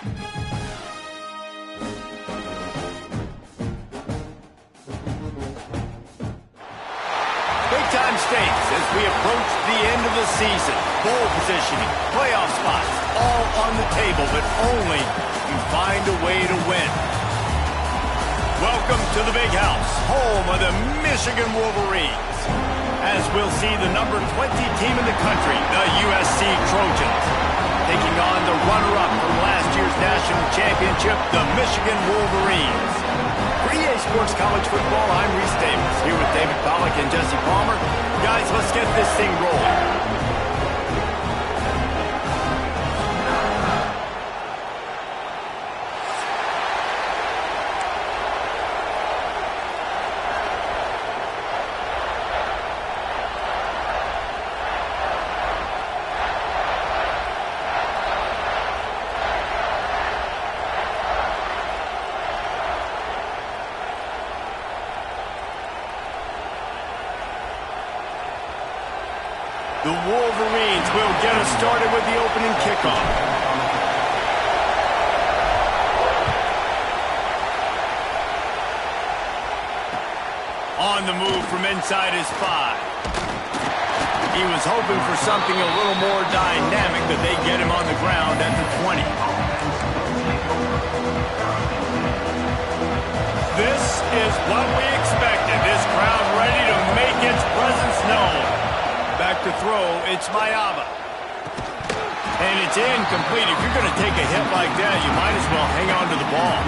Big-time stakes as we approach the end of the season. Bowl positioning, playoff spots, all on the table, but only you find a way to win. Welcome to the Big House, home of the Michigan Wolverines. As we'll see the number 20 team in the country, the USC Trojans, taking on the runner-up from last year's national championship, the Michigan Wolverines. For EA Sports College Football, I'm Reese Davis, here with David Pollack and Jesse Palmer. Guys, let's get this thing rolling. The Wolverines will get us started with the opening kickoff. On the move from inside his 5. He was hoping for something a little more dynamic, but they get him on the ground at the 20. This is what we expected. This crowd ready to make its presence known. Back to throw, it's Mayaba. And it's incomplete. If you're going to take a hit like that, you might as well hang on to the ball.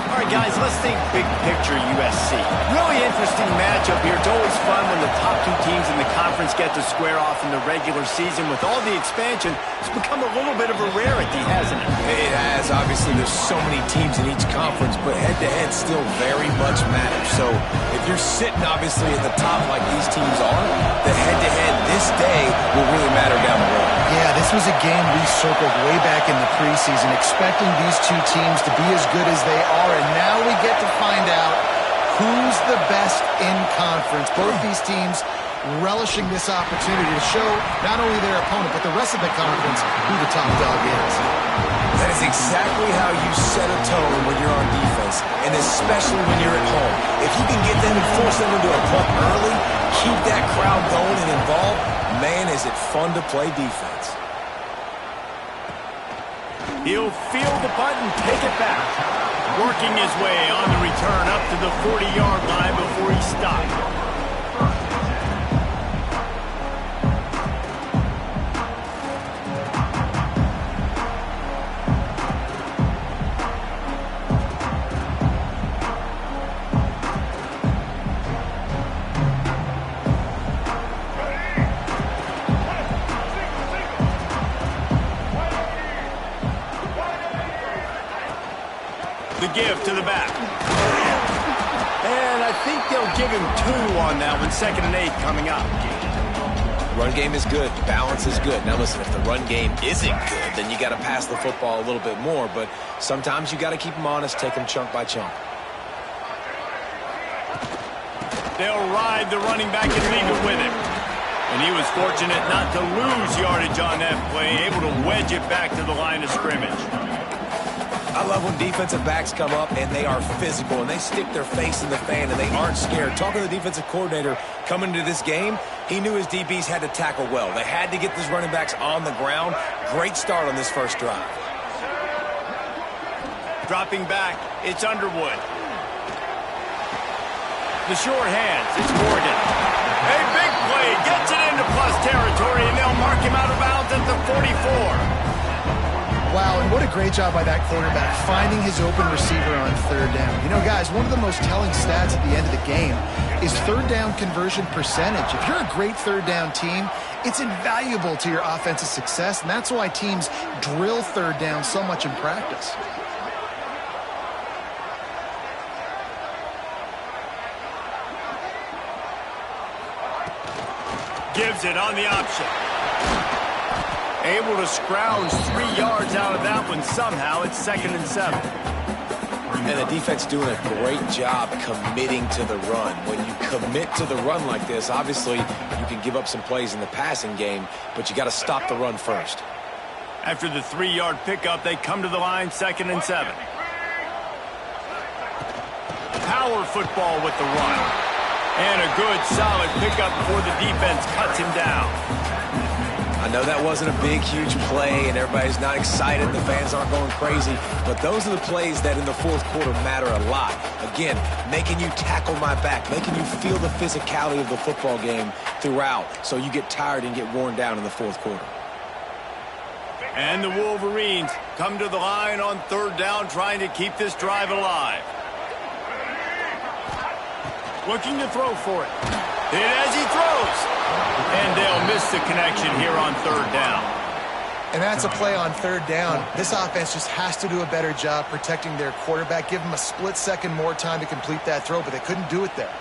All right, guys, let's think big picture USC. Really interesting matchup here. It's always fun when the top two teams in the conference get to square off in the regular season. With all the expansion, it's become a little bit of a rarity, hasn't it? It has. Obviously, there's so many teams in each conference, but head-to-head still very much matters. So if you're sitting, obviously, at the top like these teams are, the head-to-head this day will really matter down the road. Yeah, this was a game we circled way back in the preseason, expecting these two teams to be as good as they are, and now we get to find out who's the best in conference. Both these teams relishing this opportunity to show not only their opponent, but the rest of the conference who the top dog is. That is exactly how you set a tone when you're on defense, and especially when you're at home. If you can get them and force them into a punt early, keep that crowd going and involved, man, is it fun to play defense. He'll field the punt and take it back. Working his way on the return up to the 40-yard line before he stopped. The give to the back. And I think they'll give him 2 on that one. 2nd and 8 coming up. Run game is good. Balance is good. Now listen, if the run game isn't good, then you got to pass the football a little bit more. But sometimes you got to keep them honest, take them chunk by chunk. They'll ride the running back and leave it with him. And he was fortunate not to lose yardage on that play, able to wedge it back to the line of scrimmage. I love when defensive backs come up and they are physical and they stick their face in the fan and they aren't scared. Talking to the defensive coordinator coming into this game, he knew his DBs had to tackle well. They had to get these running backs on the ground. Great start on this first drive. Dropping back, it's Underwood. The short hands, it's Morgan. A big play, gets it into plus territory, and they'll mark him out of bounds at the 44. Wow, and what a great job by that quarterback, finding his open receiver on 3rd down. You know, guys, one of the most telling stats at the end of the game is 3rd down conversion percentage. If you're a great 3rd down team, it's invaluable to your offensive success, and that's why teams drill 3rd down so much in practice. Gives it on the option. Able to scrounge 3 yards out of that one somehow. It's 2nd and 7. And the defense doing a great job committing to the run. When you commit to the run like this, obviously you can give up some plays in the passing game, but you got to stop the run first. After the 3-yard pickup, they come to the line, 2nd and 7. Power football with the run. And a good, solid pickup before the defense cuts him down. I know that wasn't a big, huge play, and everybody's not excited. The fans aren't going crazy. But those are the plays that in the fourth quarter matter a lot. Again, making you tackle my back, making you feel the physicality of the football game throughout so you get tired and get worn down in the fourth quarter. And the Wolverines come to the line on 3rd down, trying to keep this drive alive. Looking to throw for it. Hit as he throws. And they'll miss the connection here on 3rd down. And that's a play on 3rd down. This offense just has to do a better job protecting their quarterback. Give them a split second more time to complete that throw, but they couldn't do it there.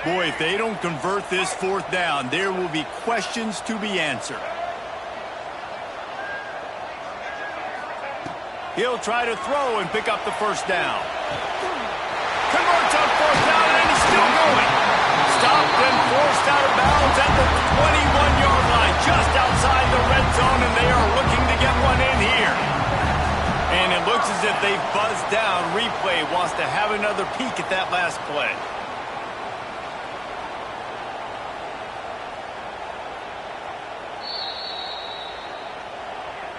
Boy, if they don't convert this 4th down, there will be questions to be answered. He'll try to throw and pick up the 1st down. Converts on 4th down, and he's still going. Stopped and forced out of bounds at the 21-yard line, just outside the red zone, and they are looking to get one in here. And it looks as if they buzzed down. Replay wants to have another peek at that last play.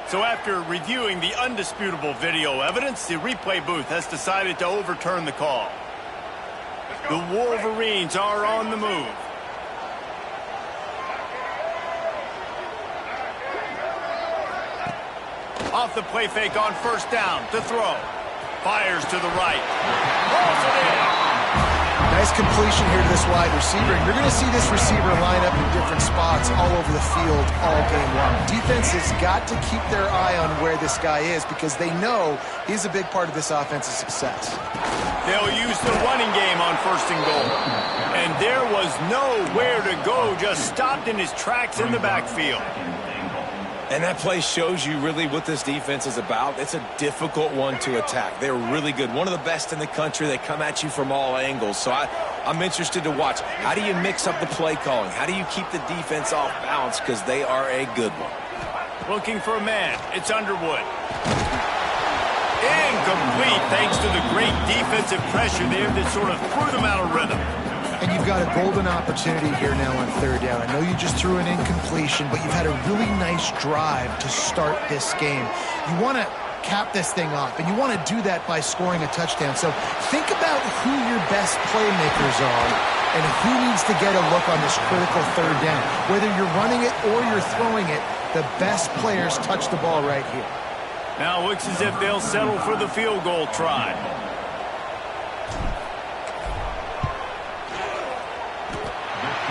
So after reviewing the undisputable video evidence, the replay booth has decided to overturn the call. The Wolverines are on the move. Off the play fake on 1st down to throw. Fires to the right. Rolls it in. Nice completion here to this wide receiver. And you're going to see this receiver line up in different spots all over the field all game long. Defense has got to keep their eye on where this guy is because they know he's a big part of this offense's success. They'll use the running game on 1st and goal. And there was nowhere to go, just stopped in his tracks in the backfield. And that play shows you really what this defense is about. It's a difficult one to attack. They're really good. One of the best in the country. They come at you from all angles. So I'm interested to watch. How do you mix up the play calling? How do you keep the defense off balance? Because they are a good one. Looking for a man. It's Underwood. Incomplete thanks to the great defensive pressure there that sort of threw them out of rhythm. And you've got a golden opportunity here now on 3rd down. I know you just threw an incompletion, but you've had a really nice drive to start this game. You want to cap this thing off, and you want to do that by scoring a touchdown. So think about who your best playmakers are and who needs to get a look on this critical 3rd down. Whether you're running it or you're throwing it, the best players touch the ball right here. Now it looks as if they'll settle for the field goal try.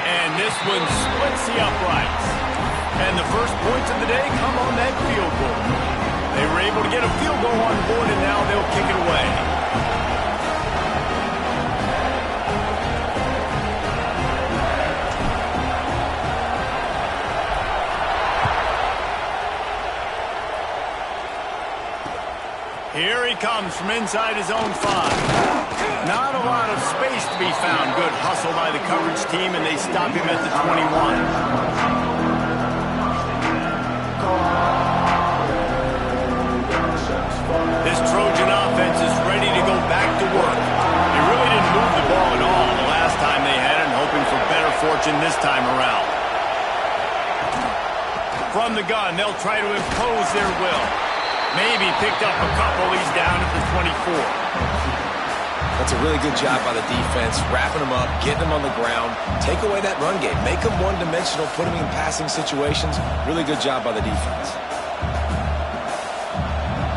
And this one splits the uprights. And the first points of the day come on that field goal. They were able to get a field goal on board, and now they'll kick it away. Here he comes from inside his own 5. Not a lot of space to be found. Good hustle by the coverage team, and they stop him at the 21. This Trojan offense is ready to go back to work. They really didn't move the ball at all the last time they had it, and hoping for better fortune this time around. From the gun, they'll try to impose their will. Maybe picked up a couple. He's down at the 24. That's a really good job by the defense, wrapping them up, getting them on the ground, take away that run game, make them one-dimensional, put them in passing situations. Really good job by the defense.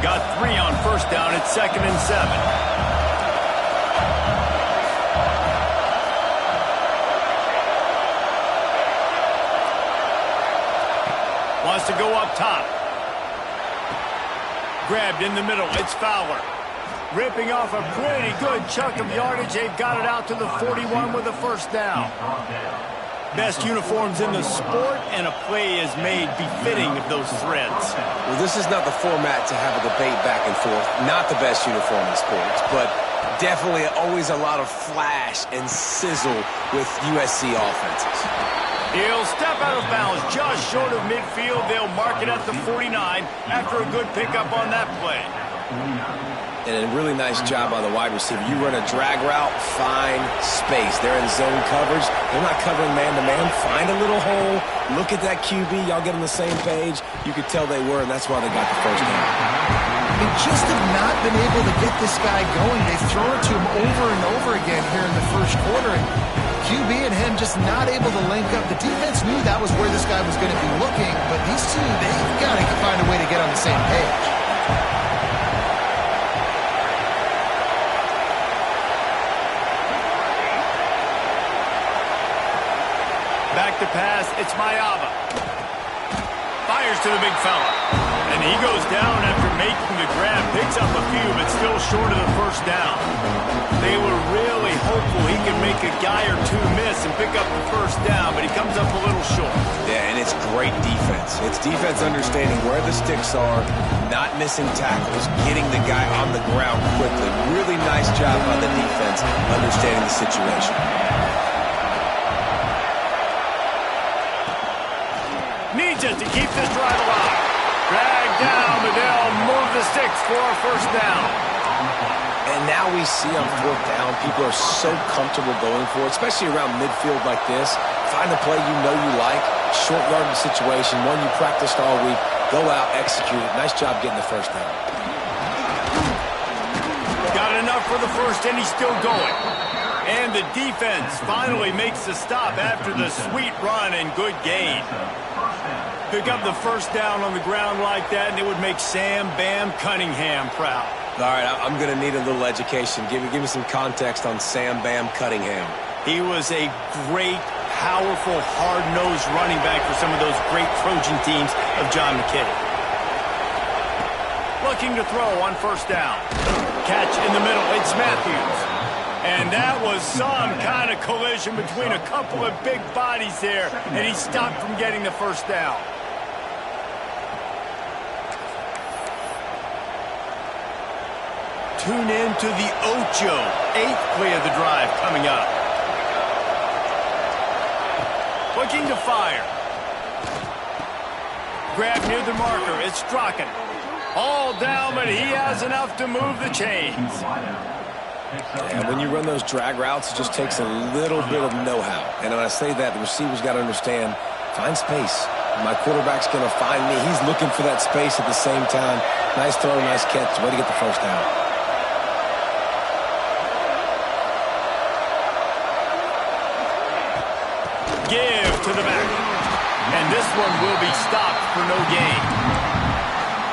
Got 3 on 1st down at 2nd and 7. Wants to go up top. Grabbed in the middle. It's Fowler. Ripping off a pretty good chunk of yardage. They've got it out to the 41 with a 1st down. Best uniforms in the sport, and a play is made befitting of those threads. Well, this is not the format to have a debate back and forth. Not the best uniform in sports, but Definitely always a lot of flash and sizzle with USC offenses. He'll step out of bounds just short of midfield. They'll mark it at the 49 after a good pickup on that play. And a really nice job by the wide receiver. You run a drag route, find space. They're in zone coverage. They're not covering man-to-man. Find a little hole. Look at that QB. Y'all get on the same page. You could tell they were, and that's why they got the first down. They just have not been able to get this guy going. They've thrown it to him over and over again here in the first quarter. And QB and him just not able to link up. The defense knew that was where this guy was going to be looking, but these two, they've got to find a way to get on the same page. Back to pass, it's Mayava. Fires to the big fella. And he goes down after making the grab. Picks up a few, but still short of the first down. They were really hopeful he could make a guy or two miss and pick up the first down, but he comes up a little short. Yeah, and it's great defense. It's defense understanding where the sticks are, not missing tackles, getting the guy on the ground quickly. Really nice job by the defense understanding the situation. Needs it to keep this drive alive. Drag down, but they'll move the sticks for a first down. And now we see on fourth down, people are so comfortable going for it, especially around midfield like this. Find a play you know you like, short yardage situation, one you practiced all week, go out, execute it. Nice job getting the first down. Got enough for the first, and he's still going. And the defense finally makes the stop after the sweet run and good gain. Pick up the first down on the ground like that, and it would make Sam Bam Cunningham proud. All right, I'm going to need a little education. Give me some context on Sam Bam Cunningham. He was a great, powerful, hard-nosed running back for some of those great Trojan teams of John McKinney. Looking to throw on first down. Catch in the middle, it's Matthews. And that was some kind of collision between a couple of big bodies there, and he stopped from getting the first down. Tune in to the Ocho, 8th play of the drive coming up. Looking to fire. Grab near the marker, it's Strachan. All down, but he has enough to move the chains. And when you run those drag routes, it just takes a little bit of know-how. And when I say that, the receiver's got to understand, find space. My quarterback's going to find me. He's looking for that space at the same time. Nice throw, nice catch. Way to get the first down. Give to the back. And this one will be stopped for no gain.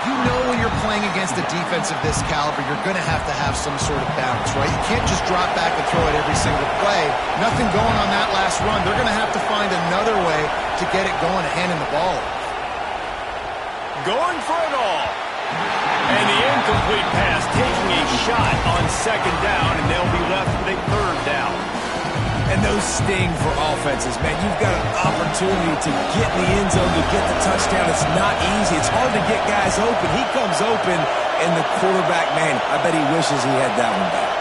You know when you're playing against a defense of this caliber, you're going to have some sort of balance, right? You can't just drop back and throw it every single play. Nothing going on that last run. They're going to have to find another way to get it going and handing the ball. Going for it all. And the incomplete pass taking a shot on second down, and they'll be left with a third down. And those sting for offenses, man. You've got an opportunity to get in the end zone, to get the touchdown. It's not easy. It's hard to get guys open. He comes open, and the quarterback, man, I bet he wishes he had that one back.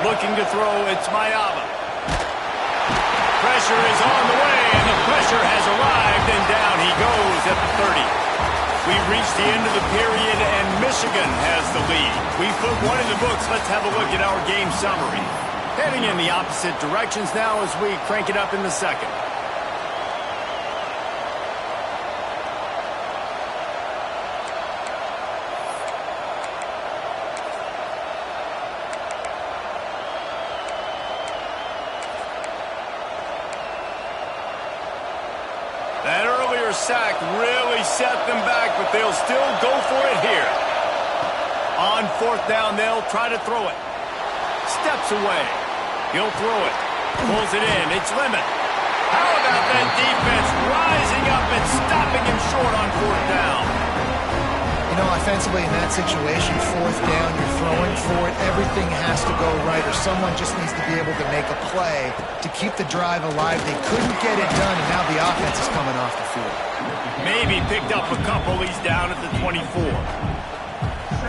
Looking to throw, it's Mayava. Pressure is on the way, and the pressure has arrived, and down he goes at the 30. We've reached the end of the period, and Michigan has the lead. We've put one in the books. Let's have a look at our game summary. Heading in the opposite directions now as we crank it up in the second. That earlier sack really set them back, but they'll still go for it here. On fourth down, they'll try to throw it. Steps away. He'll throw it. Pulls it in. It's Lemon. How about that defense rising up and stopping him short on fourth down? You know, offensively in that situation, fourth down, you're throwing for it. Everything has to go right, or someone just needs to be able to make a play to keep the drive alive. They couldn't get it done, and now the offense is coming off the field. Maybe picked up a couple. He's down at the 24.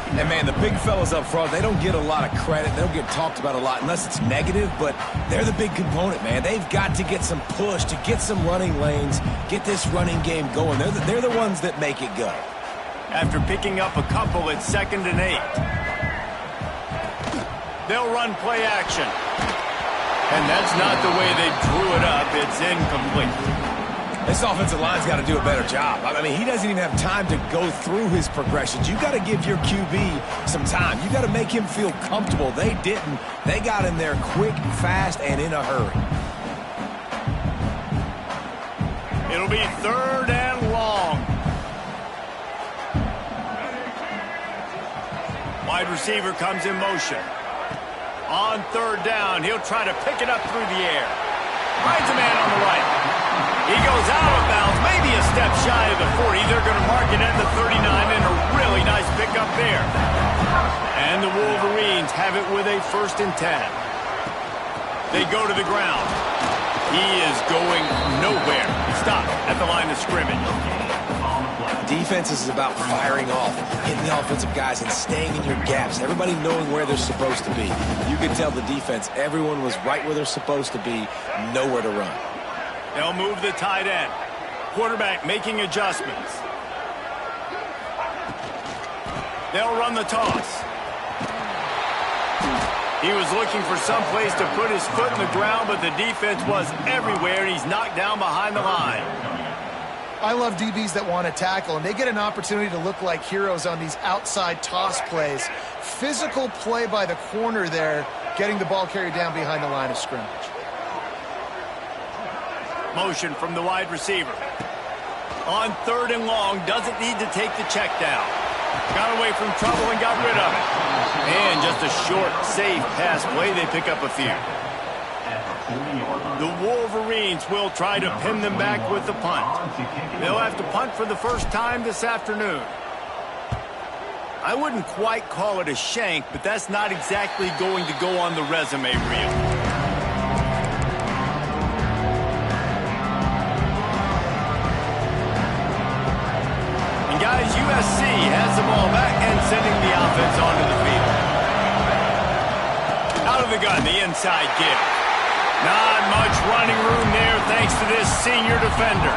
And, man, the big fellas up front, they don't get a lot of credit. They don't get talked about a lot unless it's negative, but they're the big component, man. They've got to get some push, to get some running lanes, get this running game going. They're the ones that make it go. After picking up a couple, it's 2nd and 8. They'll run play action. And that's not the way they drew it up. It's incomplete. This offensive line's got to do a better job. I mean, he doesn't even have time to go through his progressions. You got to give your QB some time. You got to make him feel comfortable. They didn't. They got in there quick, fast, and in a hurry. It'll be 3rd and long. Wide receiver comes in motion. On 3rd down, he'll try to pick it up through the air. Finds a man on the right. He goes out of bounds, maybe a step shy of the 40. They're going to mark it at the 39, and a really nice pickup there. And the Wolverines have it with a 1st and 10. They go to the ground. He is going nowhere. Stop at the line of scrimmage. Defense is about firing off, hitting the offensive guys, and staying in your gaps. Everybody knowing where they're supposed to be. You can tell the defense, everyone was right where they're supposed to be, nowhere to run. They'll move the tight end. Quarterback making adjustments. They'll run the toss. He was looking for some place to put his foot in the ground, but the defense was everywhere, and he's knocked down behind the line. I love DBs that want to tackle, and they get an opportunity to look like heroes on these outside toss plays. Physical play by the corner there, getting the ball carried down behind the line of scrimmage. Motion from the wide receiver. On 3rd and long, doesn't need to take the check down. Got away from trouble and got rid of it. And just a short, safe pass play, they pick up a few. The Wolverines will try to pin them back with the punt. They'll have to punt for the first time this afternoon. I wouldn't quite call it a shank, but that's not exactly going to go on the resume reel. And guys, USC has the ball back and sending the offense onto the field. Out of the gun, the inside give. Not much running room there thanks to this senior defender.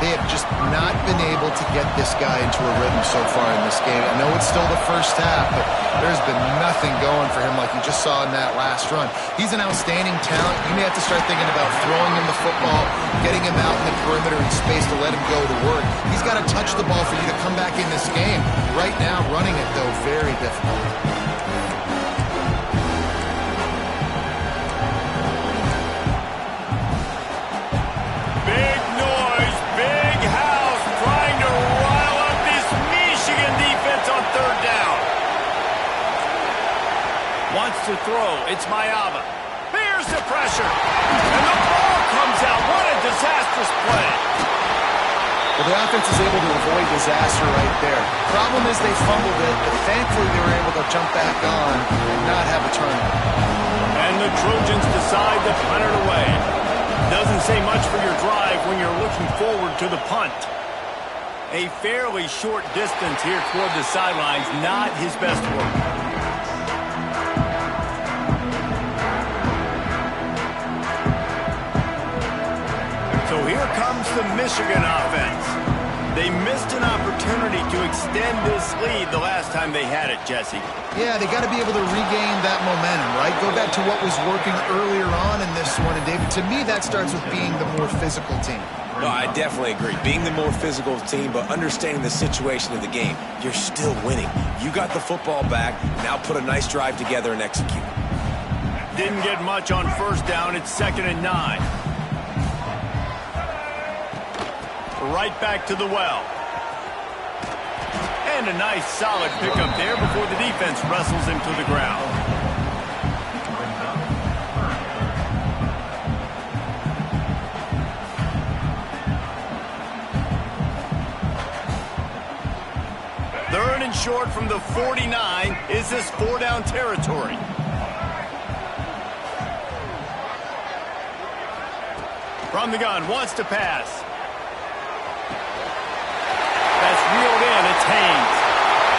They have just not been able to get this guy into a rhythm so far in this game. I know it's still the first half, but there's been nothing going for him like you just saw in that last run. He's an outstanding talent. You may have to start thinking about throwing him the football, getting him out in the perimeter in space to let him go to work. He's got to touch the ball for you to come back in this game. Right now, running it, though, very difficult. Wants to throw. It's Mayava. Here's the pressure. And the ball comes out. What a disastrous play. Well, the offense is able to avoid disaster right there. Problem is they fumbled it, but thankfully they were able to jump back on and not have a turnover. And the Trojans decide to punt it away. Doesn't say much for your drive when you're looking forward to the punt. A fairly short distance here toward the sidelines. Not his best work. So here comes the Michigan offense. They missed an opportunity to extend this lead the last time they had it, Jesse. Yeah, they got to be able to regain that momentum, right? Go back to what was working earlier on in this one. And, David, to me, that starts with being the more physical team. No, I definitely agree. Being the more physical team, but understanding the situation of the game. You're still winning. You got the football back. Now put a nice drive together and execute. Didn't get much on 1st down. It's 2nd and 9. Right back to the well. And a nice solid pickup there before the defense wrestles him to the ground. Third and short from the 49. Is this 4-down territory? From the gun, wants to pass. That's reeled in. It's Haynes.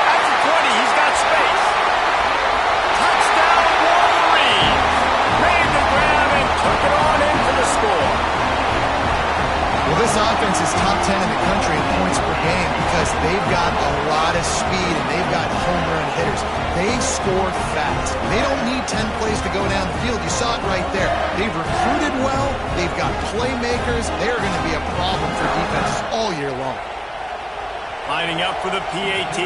At the 20, he's got offense is top 10 in the country in points per game because they've got a lot of speed and they've got home run hitters. They score fast. They don't need 10 plays to go down the field. You saw it right there. They've recruited well. They've got playmakers. They're going to be a problem for defenses all year long. Lining up for the PAT.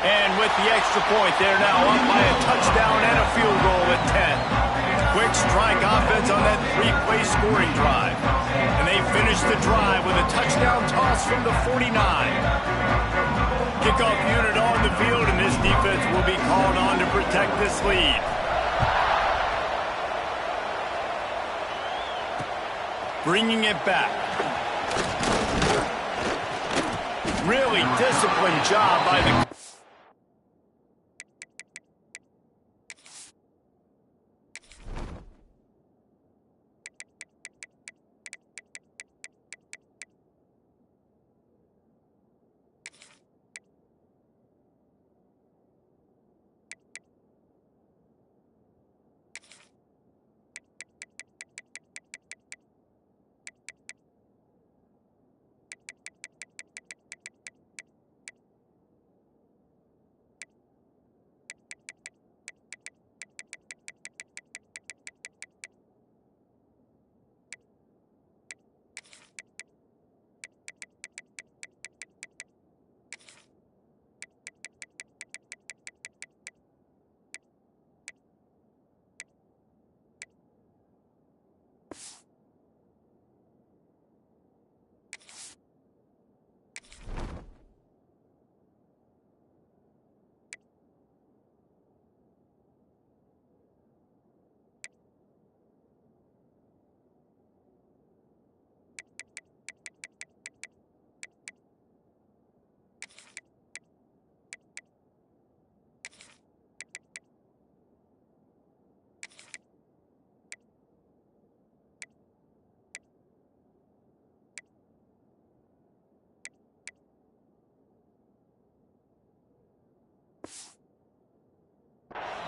And with the extra point, they're now up by a touchdown and a field goal at 10. Quick strike offense on that three-play scoring drive. And they finish the drive with a touchdown toss from the 49. Kickoff unit on the field, and this defense will be called on to protect this lead. Bringing it back. Really disciplined job by the...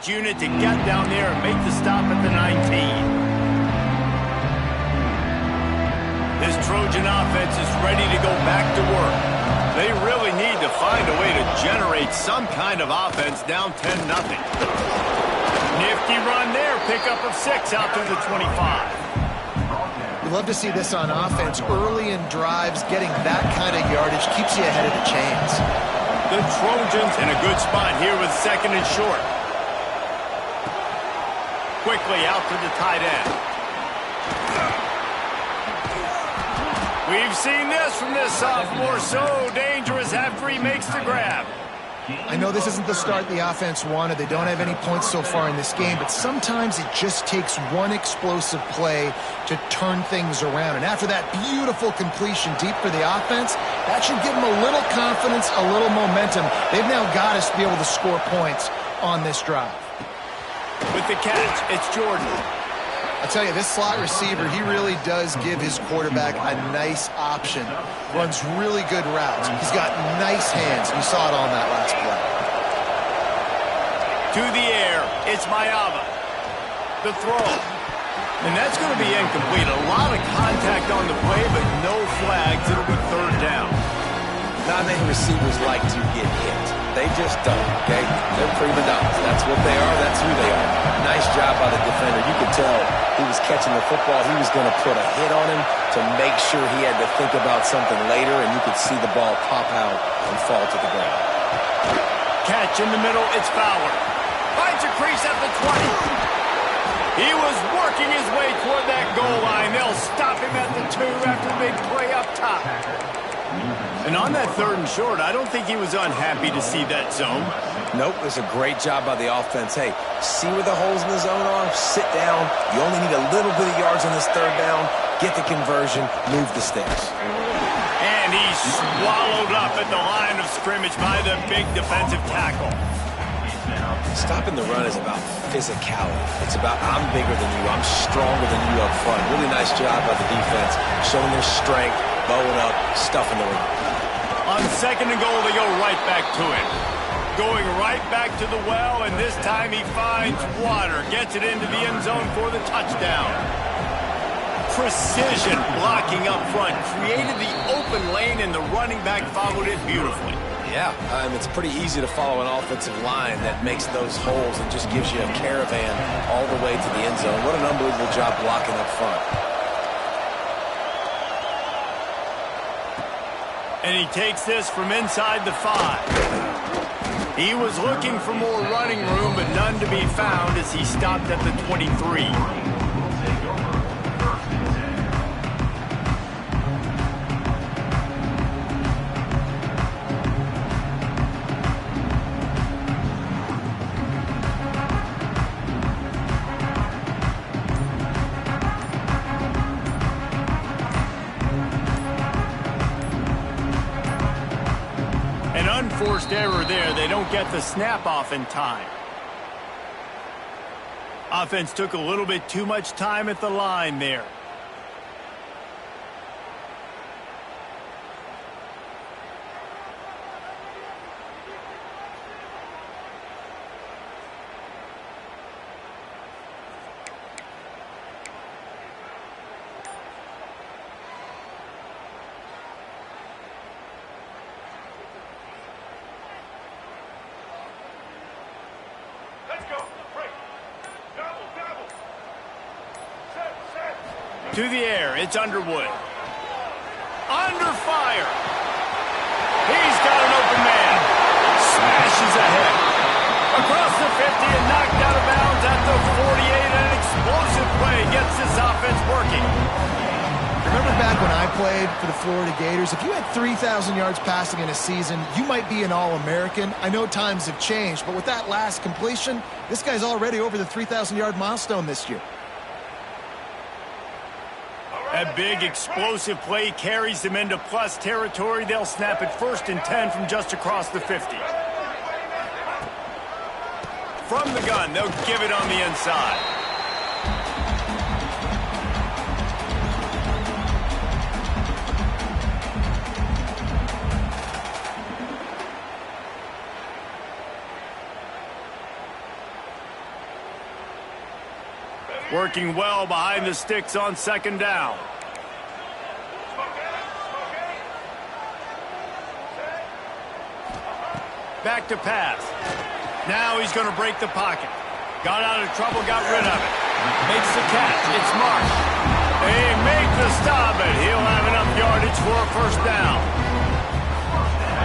unit to get down there and make the stop at the 19. This Trojan offense is ready to go back to work. They really need to find a way to generate some kind of offense down 10-0. Nifty run there, pickup of 6 out to the 25. We love to see this on offense. Early in drives, getting that kind of yardage keeps you ahead of the chains. The Trojans in a good spot here with 2nd and short. Quickly out to the tight end. We've seen this from this sophomore, so dangerous after he makes the grab. I know this isn't the start the offense wanted. They don't have any points so far in this game, but sometimes it just takes one explosive play to turn things around. And after that beautiful completion deep for the offense, that should give them a little confidence, a little momentum. They've now got us to be able to score points on this drive. With the catch, it's Jordan. I tell you, this slot receiver, he really does give his quarterback a nice option. Runs really good routes. He's got nice hands. You saw it on that last play. To the air, it's Mayava. The throw. And that's going to be incomplete. A lot of contact on the play, but no flags. It'll be 3rd down. Not many receivers like to get hit. They just don't, okay? They're prima donnas. That's what they are. That's who they are. Nice job by the defender. You could tell he was catching the football. He was going to put a hit on him to make sure he had to think about something later, and you could see the ball pop out and fall to the ground. Catch in the middle. It's Fowler. Finds a crease at the 20. He was working his way toward that goal line. They'll stop him at the 2 after the big play up top. And on that 3rd and short, I don't think he was unhappy to see that zone. Nope, it was a great job by the offense. Hey, see where the holes in the zone are? Sit down. You only need a little bit of yards on this 3rd down. Get the conversion. Move the sticks. And he's swallowed up at the line of scrimmage by the big defensive tackle. Stopping the run is about physicality. It's about I'm bigger than you. I'm stronger than you up front. Really nice job by the defense, showing their strength, bowing up, stuffing the run. On 2nd and goal, they go right back to it. Going right back to the well, and this time he finds water. Gets it into the end zone for the touchdown. precision blocking up front. Created the open lane, and the running back followed it beautifully. Yeah, it's pretty easy to follow an offensive line that makes those holes and just gives you a caravan all the way to the end zone. What an unbelievable job blocking up front. And he takes this from inside the 5. He was looking for more running room, but none to be found as he stopped at the 23. Unforced error there. They don't get the snap off in time. Offense took a little bit too much time at the line there. To the air, it's Underwood. Under fire. He's got an open man. Smashes ahead. Across the 50 and knocked out of bounds at the 48. An explosive play gets this offense working. Remember back when I played for the Florida Gators, if you had 3,000 yards passing in a season, you might be an All-American. I know times have changed, but with that last completion, this guy's already over the 3,000-yard milestone this year. That big explosive play carries them into plus territory. They'll snap it 1st and 10 from just across the 50. From the gun, they'll give it on the inside. Working well behind the sticks on 2nd down. Back to pass. Now he's going to break the pocket. Got out of trouble, got rid of it. Makes the catch. It's Marsh. They make the stop, but he'll have enough yardage for a 1st down.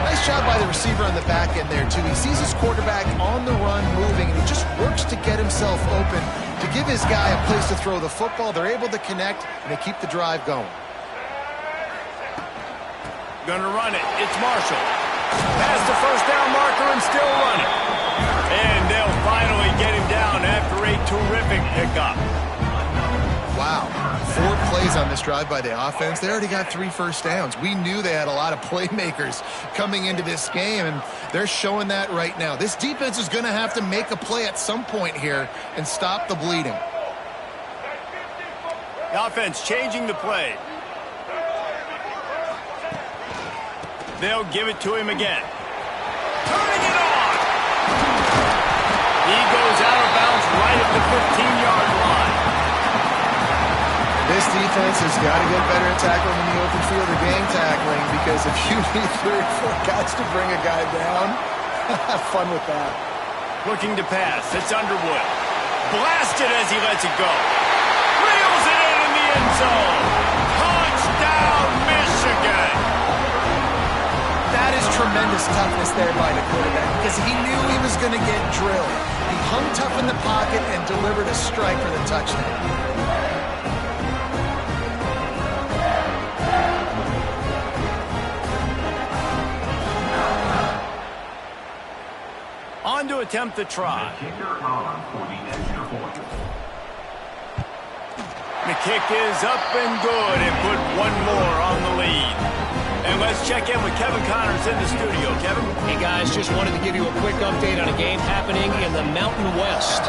Nice job by the receiver on the back end there, too. He sees his quarterback on the run moving, and he just works to get himself open to give his guy a place to throw the football. They're able to connect, and they keep the drive going. Gonna run it. It's Marshall. Past the 1st down marker and still running. And they'll finally get him down after a terrific pickup. Wow. 4 plays on this drive by the offense. They already got 3 first downs. We knew they had a lot of playmakers coming into this game, and they're showing that right now. This defense is going to have to make a play at some point here and stop the bleeding. The offense changing the play. They'll give it to him again. Turning it on! He goes out of bounds right at the 15-yard line. This defense has got to get better at tackling in the open field or gang tackling, because if you need 3 or 4 guys to bring a guy down, have fun with that. Looking to pass. It's Underwood. Blasted as he lets it go. Reels it in the end zone. Touchdown, Michigan. That is tremendous toughness there by the quarterback, because he knew he was going to get drilled. He hung tough in the pocket and delivered a strike for the touchdown. On to attempt the try. The kick is up and good and put 1 more on the lead. And let's check in with Kevin Connors in the studio. Kevin? Hey, guys, just wanted to give you a quick update on a game happening in the Mountain West.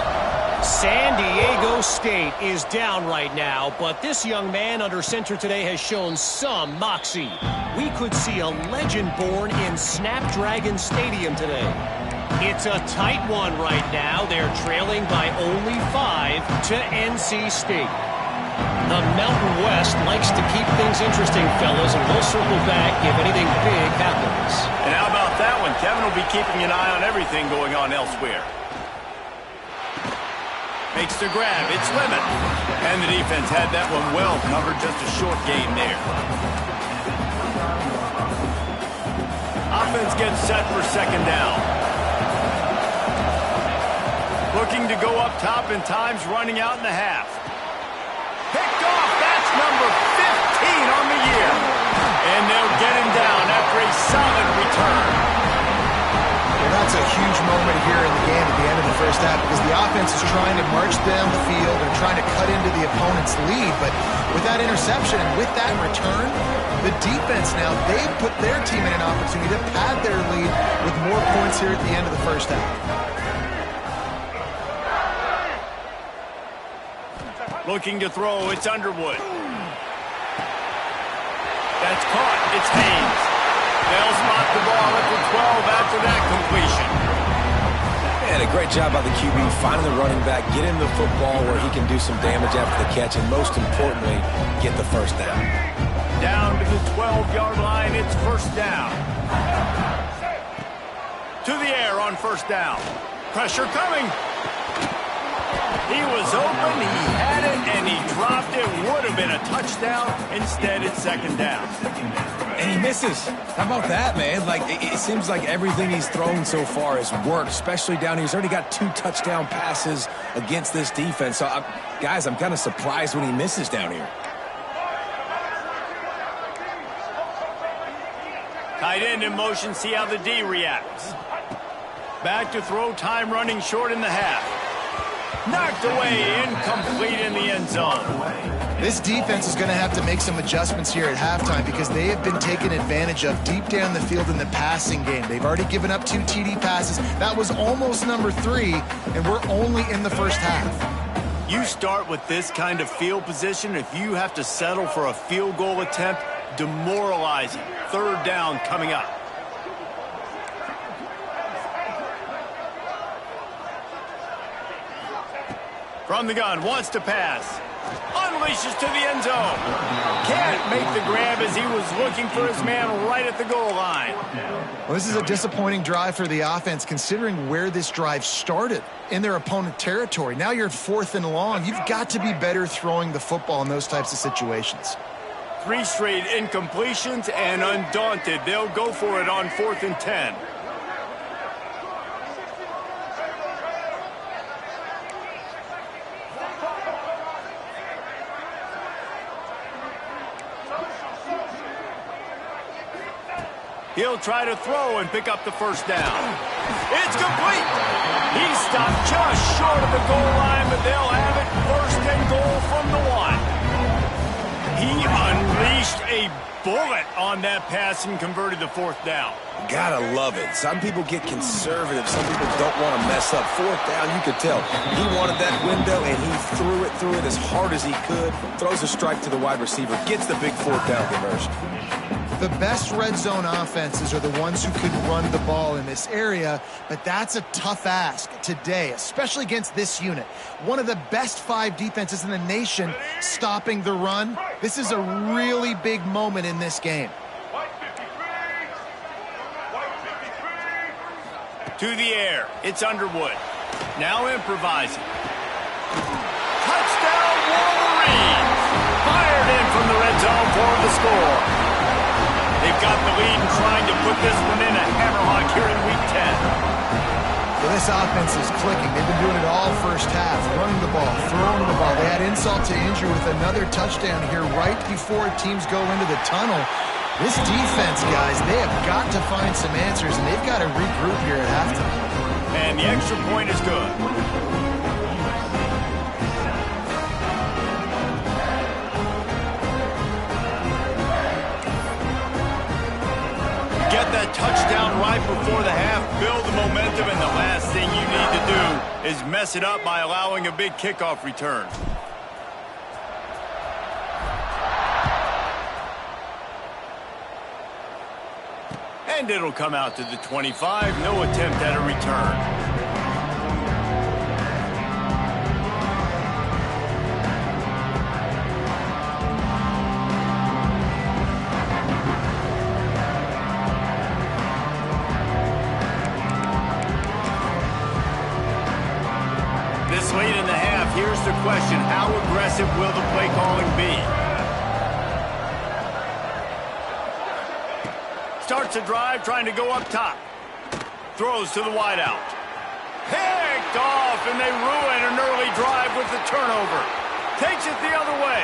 San Diego State is down right now, but this young man under center today has shown some moxie. We could see a legend born in Snapdragon Stadium today. It's a tight one right now. They're trailing by only 5 to NC State. The Mountain West likes to keep things interesting, fellas, and we'll circle back if anything big happens. And how about that one? Kevin will be keeping an eye on everything going on elsewhere. Makes the grab. It's Lemon. And the defense had that one well covered. Just a short gain there. Offense gets set for second down. Looking to go up top, and time's running out in the half. Picked off. That's number 15 on the year. And they'll get him down after a solid return. Well, that's a huge moment here in the game at the end of the first half because the offense is trying to march down the field and trying to cut into the opponent's lead. But with that interception and with that return, the defense now, they've put their team in an opportunity to pad their lead with more points here at the end of the first half. Looking to throw, it's Underwood. That's caught, it's Haynes. They'll spot the ball at the 12 after that completion. And a great job by the QB finding the running back, get him the football where he can do some damage after the catch, and most importantly, get the first down. Down to the 12-yard line, it's first down. To the air on first down. Pressure coming. He was open, he had it, and he dropped it. Would have been a touchdown. Instead, it's second down. And he misses. How about that, man? Like, it seems like everything he's thrown so far has worked, especially down here. He's already got 2 touchdown passes against this defense. So, guys, I'm kind of surprised when he misses down here. Tight end in motion, see how the D reacts. Back to throw, time running short in the half. Knocked away, incomplete in the end zone. This defense is going to have to make some adjustments here at halftime because they have been taken advantage of deep down the field in the passing game. They've already given up 2 TD passes. That was almost number 3, and we're only in the first half. You start with this kind of field position. If you have to settle for a field goal attempt, demoralizing. Third down coming up. From the gun, wants to pass. Unleashes to the end zone. Can't make the grab as he was looking for his man right at the goal line. Well, this is a disappointing drive for the offense considering where this drive started in their opponent territory. Now you're 4th and long. You've got to be better throwing the football in those types of situations. 3 straight incompletions, and undaunted, they'll go for it on 4th and 10. He'll try to throw and pick up the first down. It's complete. He stopped just short of the goal line, but they'll have it first and goal from the 1. He unleashed a bullet on that pass and converted the 4th down. Gotta love it. Some people get conservative. Some people don't want to mess up. 4th down, you could tell. He wanted that window, and he threw it as hard as he could. Throws a strike to the wide receiver. Gets the big 4th down conversion. The best red zone offenses are the ones who could run the ball in this area, but that's a tough ask today, especially against this unit. One of the best 5 defenses in the nation stopping the run. This is a really big moment in this game. To the air, it's Underwood. Now improvising. Touchdown Wolverines! Fired in from the red zone for the score. They've got the lead and trying to put this one in a hammerlock here in Week 10. Well, this offense is clicking. They've been doing it all first half, running the ball, throwing the ball. They had insult to injury with another touchdown here right before teams go into the tunnel. This defense, guys, they have got to find some answers, and they've got to regroup here at halftime. And the extra point is good. Get that touchdown right before the half, build the momentum, and the last thing you need to do is mess it up by allowing a big kickoff return. And it'll come out to the 25, no attempt at a return. question, how aggressive will the play calling be? Starts a drive, trying to go up top. Throws to the wideout. Picked off, and they ruin an early drive with the turnover. Takes it the other way.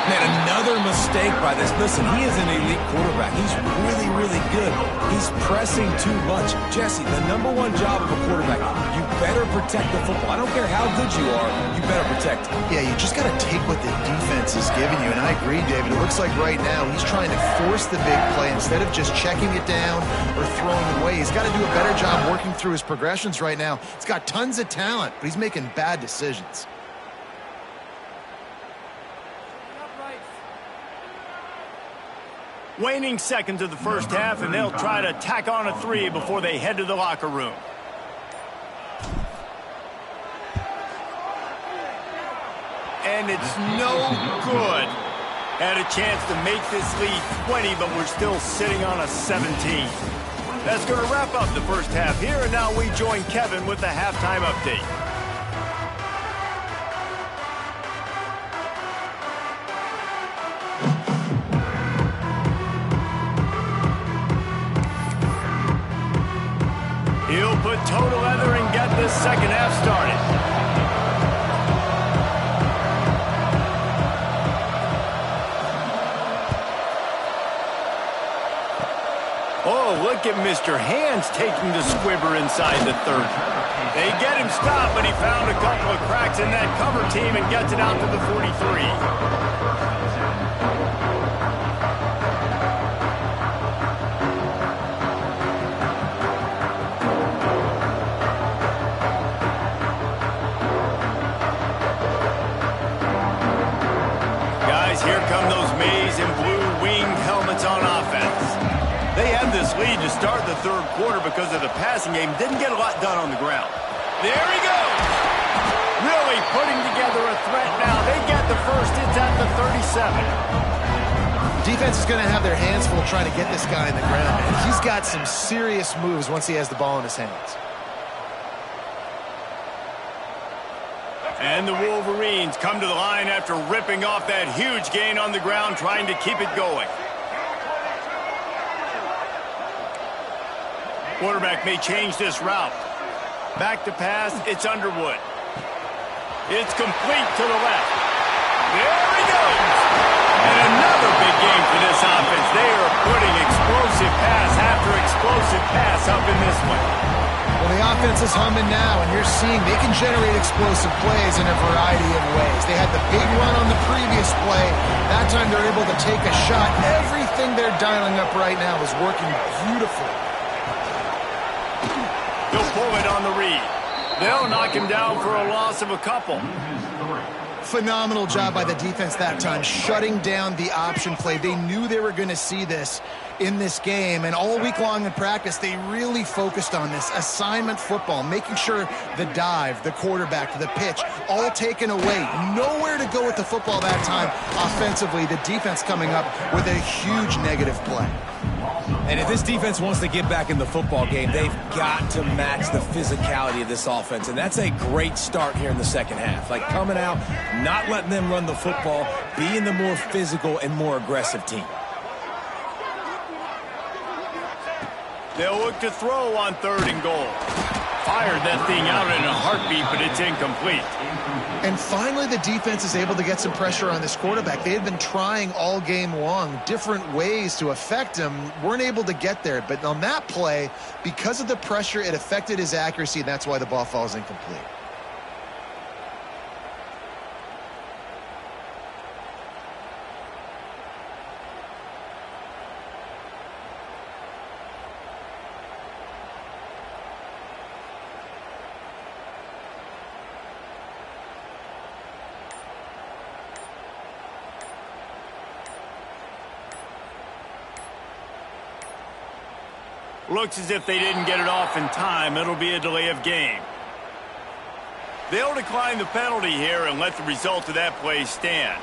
Man, another mistake by this. Listen, he is an elite quarterback. He's really, really good. He's pressing too much. Jesse, the number one job of a quarterback, you better protect the football. I don't care how good you are, you better protect it. Yeah, you just got to take what the defense is giving you. And I agree, David. It looks like right now he's trying to force the big play instead of just checking it down or throwing it away. He's got to do a better job working through his progressions right now. He's got tons of talent, but he's making bad decisions. Waning seconds of the first half, and they'll try to tack on a 3 before they head to the locker room. And it's no good. Had a chance to make this lead 20, but we're still sitting on a 17. That's going to wrap up the first half here, and now we join Kevin with the halftime update. He'll put toe to leather and get this second half started. Oh, look at Mr. Hands taking the squibber inside the 30. They get him stopped, but he found a couple of cracks in that cover team and gets it out to the 43. Here come those maize and blue winged helmets on offense. They had this lead to start the third quarter because of the passing game. Didn't get a lot done on the ground. There he goes. Really putting together a threat now. They get the first. It's at the 37. Defense is going to have their hands full trying to get this guy in the ground, man. He's got some serious moves once he has the ball in his hands. And the Wolverines come to the line after ripping off that huge gain on the ground, trying to keep it going. Quarterback may change this route. Back to pass, it's Underwood. It's complete to the left. There he goes! And another big game for this offense. They are putting explosive pass after explosive pass up in this one. Well, the offense is humming now, and you're seeing they can generate explosive plays in a variety of ways. They had the big run on the previous play. That time they're able to take a shot. Everything they're dialing up right now is working beautifully. He'll pull it on the read. They'll knock him down for a loss of a couple. Phenomenal job by the defense that time, shutting down the option play. They knew they were going to see this in this game, and all week long in practice, they really focused on this assignment football, making sure the dive, the quarterback, the pitch, all taken away. Nowhere to go with the football that time offensively. The defense coming up with a huge negative play. And if this defense wants to get back in the football game, they've got to match the physicality of this offense. And that's a great start here in the second half. Like coming out, not letting them run the football, being the more physical and more aggressive team. They'll look to throw on 3rd and goal. Fired that thing out in a heartbeat, but it's incomplete. And finally, the defense is able to get some pressure on this quarterback. They had been trying all game long different ways to affect him, weren't able to get there. But on that play, because of the pressure, it affected his accuracy, and that's why the ball falls incomplete. Looks as if they didn't get it off in time. It'll be a delay of game. They'll decline the penalty here and let the result of that play stand.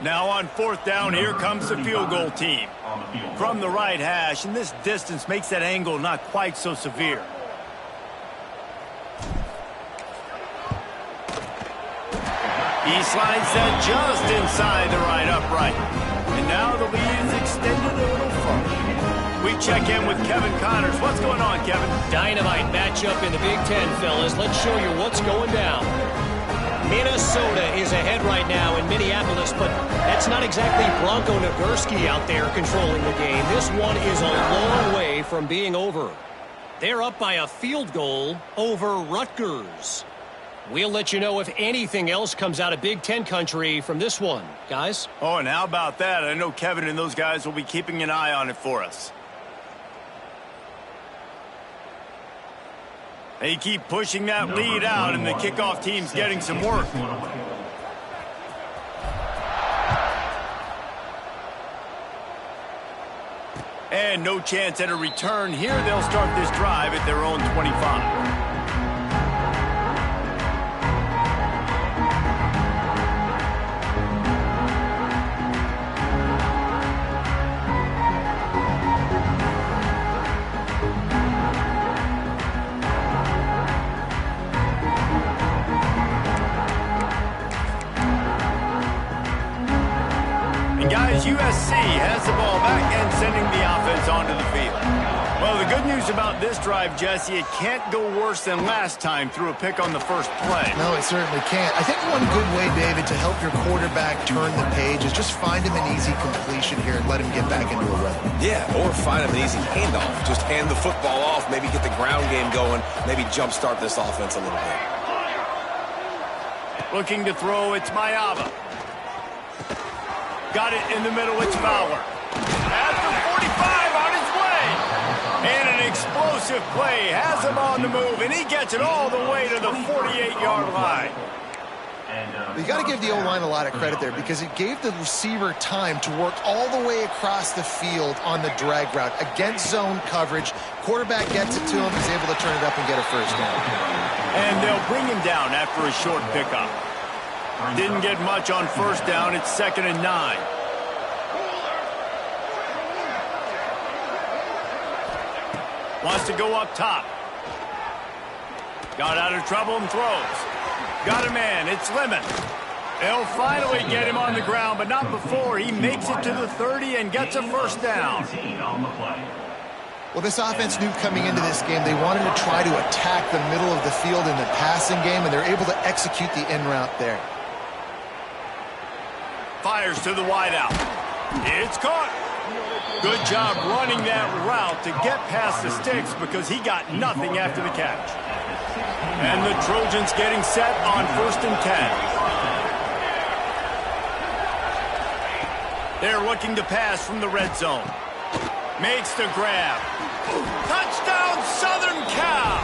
Now on 4th down, here comes the field goal team. From the right hash, and this distance makes that angle not quite so severe. He slides that just inside the right upright. And now the lead is extended a little further. We check in with Kevin Connors. What's going on, Kevin? Dynamite matchup in the Big Ten, fellas. Let's show you what's going down. Minnesota is ahead right now in Minneapolis, but that's not exactly Bronco Nagurski out there controlling the game. This one is a long way from being over. They're up by a field goal over Rutgers. We'll let you know if anything else comes out of Big Ten country from this one, guys. Oh, and how about that? I know Kevin and those guys will be keeping an eye on it for us. They keep pushing that lead out, and the kickoff team's getting some work. And no chance at a return here. They'll start this drive at their own 25. Guys, USC has the ball back and sending the offense onto the field. Well, the good news about this drive, Jesse, it can't go worse than last time through a pick on the first play. No, it certainly can't. I think one good way, David, to help your quarterback turn the page is just find him an easy completion here and let him get back into a rhythm. Yeah, or find him an easy handoff. Just hand the football off, maybe get the ground game going, maybe jumpstart this offense a little bit. Looking to throw, it's Mayava. Got it in the middle, it's Fowler. At the 45, on his way. And an explosive play has him on the move, and he gets it all the way to the 48-yard line. You got to give the O-line a lot of credit there because it gave the receiver time to work all the way across the field on the drag route against zone coverage. Quarterback gets it to him, he's able to turn it up and get a first down. And they'll bring him down after a short pickup. Didn't get much on first down. It's 2nd and 9. Wants to go up top. Got out of trouble and throws. Got a man. It's Lemon. They'll finally get him on the ground, but not before he makes it to the 30 and gets a first down. Well, this offense knew coming into this game they wanted to try to attack the middle of the field in the passing game, and they're able to execute the in route there. Fires to the wideout. It's caught. Good job running that route to get past the sticks because he got nothing after the catch. And the Trojans getting set on 1st and 10. They're looking to pass from the red zone. Makes the grab. Touchdown, Southern Cal.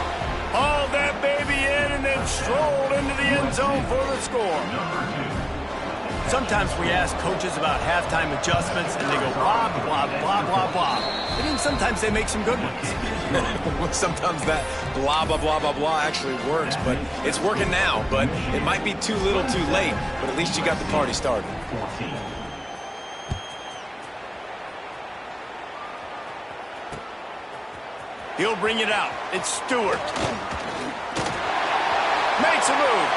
Hauled that baby in and then strolled into the end zone for the score. Sometimes we ask coaches about halftime adjustments, and they go blah, blah, blah, blah, blah. I mean, sometimes they make some good ones. Sometimes that blah, blah, blah, blah, blah actually works, but it's working now. But it might be too little too late, but at least you got the party started. He'll bring it out. It's Stewart. Makes a move.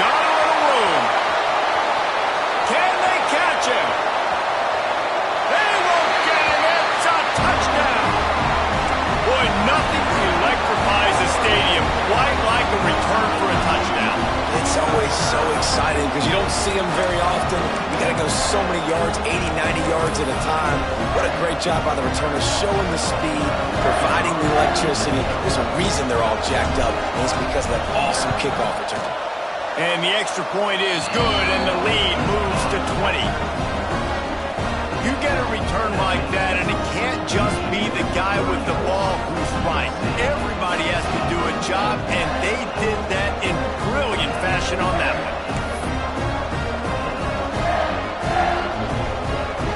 Got a little room. Can they catch him? They won't get him. It's a touchdown. Boy, nothing electrifies a stadium quite like a return for a touchdown. It's always so exciting because you don't see them very often. You got to go so many yards, 80, 90 yards at a time. What a great job by the returners, showing the speed, providing the electricity. There's a reason they're all jacked up, and it's because of that awesome kickoff return. And the extra point is good, and the lead moves to 20. You get a return like that, and it can't just be the guy with the ball who's right. Everybody has to do a job, and they did that in brilliant fashion on that one.